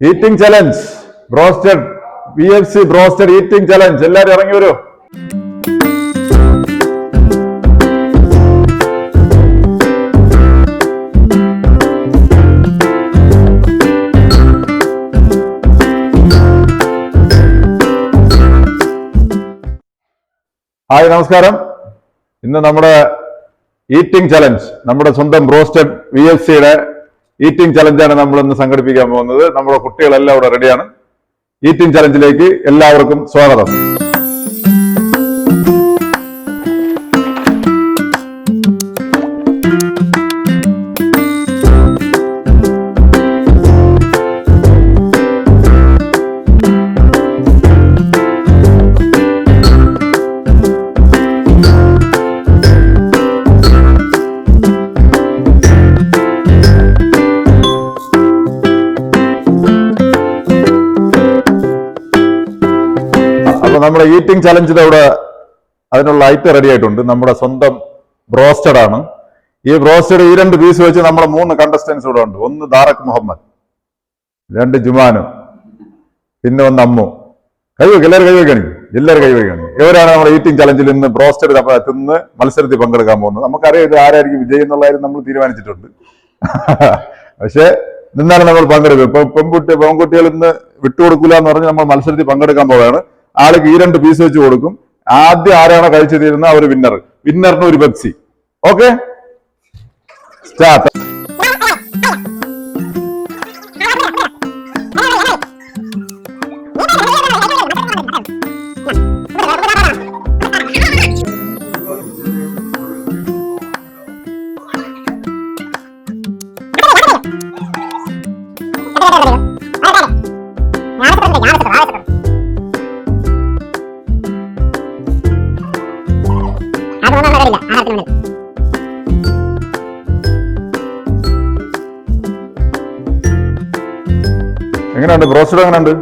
Eating challenge broasted VFC broasted eating challenge. എല്ലാരും ഇറങ്ങി വരൂ. ഹായ്, നമസ്കാരം. ഇന്ന് നമ്മുടെ ഈറ്റിംഗ് ചലഞ്ച്, നമ്മുടെ സ്വന്തം ബ്രോസ്റ്റഡ് VFCയുടെ ഈറ്റിംഗ് ചലഞ്ചാണ് നമ്മൾ ഇന്ന് സംഘടിപ്പിക്കാൻ പോകുന്നത്. നമ്മുടെ കുട്ടികളെല്ലാം ഇവിടെ റെഡിയാണ്. ഈറ്റിംഗ് ചലഞ്ചിലേക്ക് എല്ലാവർക്കും സ്വാഗതം. നമ്മുടെ ഈറ്റിംഗ് ചലഞ്ചിന്റെ അവിടെ അതിനുള്ള ഐറ്റം റെഡി ആയിട്ടുണ്ട്. നമ്മുടെ സ്വന്തം ബ്രോസ്റ്റഡ് ആണ്. ഈ ബ്രോസ്റ്റഡ് ഈ 2 പീസ് വെച്ച് നമ്മുടെ 3 കണ്ടസ്റ്റൻസ് ഇവിടെ ഉണ്ട്. ഒന്ന് ദാറക് മുഹമ്മദ്, 2 ജുമാനു, പിന്നെ 1 അമ്മു. കൈവയ്ക്ക് എല്ലാവരും കൈവയ്ക്കാണ്. ഇവരാണ് നമ്മുടെ ഈറ്റിംഗ് ചലഞ്ചിൽ ഇന്ന് ബ്രോസ്റ്റഡ് തിന്ന് മത്സരത്തിൽ പങ്കെടുക്കാൻ പോകുന്നത്. നമുക്കറിയാം ഇത് ആരായിരിക്കും വിജയി എന്നുള്ള കാര്യം നമ്മൾ തീരുമാനിച്ചിട്ടുണ്ട്. പക്ഷെ നിന്നാലും നമ്മൾ പങ്കെടുക്കും. ഇപ്പൊ പെൺകുട്ടികൾ ഇന്ന് വിട്ടുകൊടുക്കില്ല എന്ന് പറഞ്ഞ് നമ്മൾ മത്സരത്തിൽ പങ്കെടുക്കാൻ പോവുകയാണ്. ആൾക്ക് ഈ 2 പീസ് വെച്ച് കൊടുക്കും. ആദ്യം ആരാണോ കഴിച്ചു തീരുന്നത് അവർ വിന്നറിന് ഒരു പെപ്സി. Okay, start. എങ്ങനെയുണ്ട് ബ്രോസ്റ്റഡ്? എങ്ങനെയുണ്ട്?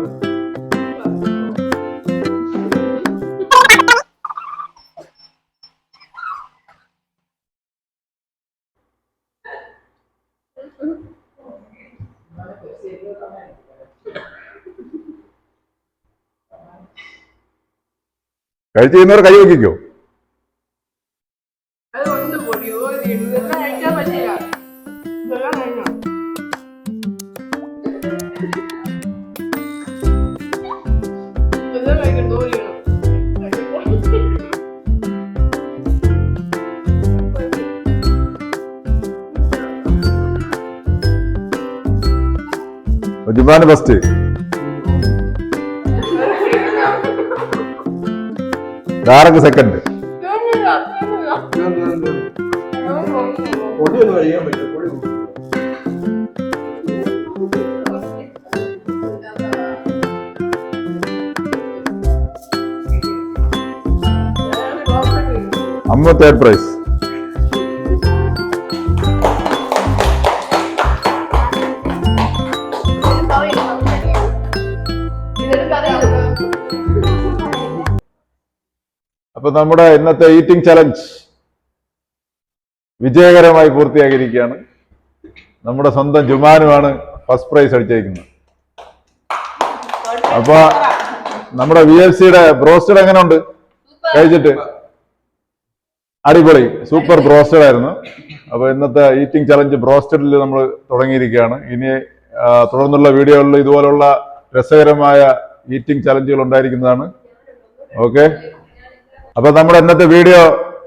കഴിച്ചു ചെയ്യുന്നവർ കൈ വയ്ക്കോ? ജുമാന് ഫസ്റ്റ്, ദാറക് സെക്കൻഡ്. അമ്മ തേർഡ് പ്രൈസ്. അപ്പൊ നമ്മുടെ ഇന്നത്തെ ഈറ്റിംഗ് ചലഞ്ച് വിജയകരമായി പൂർത്തിയാക്കിയിരിക്കുകയാണ്. നമ്മുടെ സ്വന്തം ജുമാനുമാണ് ഫസ്റ്റ് പ്രൈസ് അടിച്ചേക്കുന്നത്. അപ്പൊ നമ്മുടെ VFCയുടെ ബ്രോസ്റ്റഡ് എങ്ങനെ ഉണ്ട് കഴിച്ചിട്ട്? അടിപൊളി, സൂപ്പർ ബ്രോസ്റ്റഡ് ആയിരുന്നു. അപ്പൊ ഇന്നത്തെ ഈറ്റിംഗ് ചലഞ്ച് ബ്രോസ്റ്റഡിൽ നമ്മൾ തുടങ്ങിയിരിക്കുകയാണ്. ഇനി തുടർന്നുള്ള വീഡിയോകളിൽ ഇതുപോലുള്ള രസകരമായ ഈറ്റിംഗ് ചലഞ്ചുകൾ ഉണ്ടായിരിക്കുന്നതാണ്. ഓക്കെ, അപ്പൊ നമ്മുടെ ഇന്നത്തെ വീഡിയോ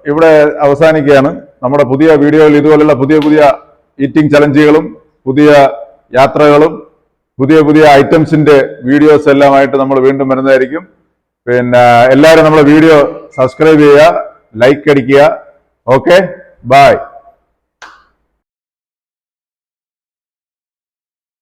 ഇവിടെ അവസാനിക്കുകയാണ്. നമ്മുടെ പുതിയ വീഡിയോയിൽ ഇതുപോലുള്ള പുതിയ ഈറ്റിംഗ് ചലഞ്ചുകളും പുതിയ യാത്രകളും പുതിയ ഐറ്റംസിന്റെ വീഡിയോസ് എല്ലാമായിട്ട് നമ്മൾ വീണ്ടും വരുന്നതായിരിക്കും. പിന്നെ എല്ലാവരും നമ്മുടെ വീഡിയോ സബ്സ്ക്രൈബ് ചെയ്യുക, ലൈക്ക് അടിക്കുക. Okay, by.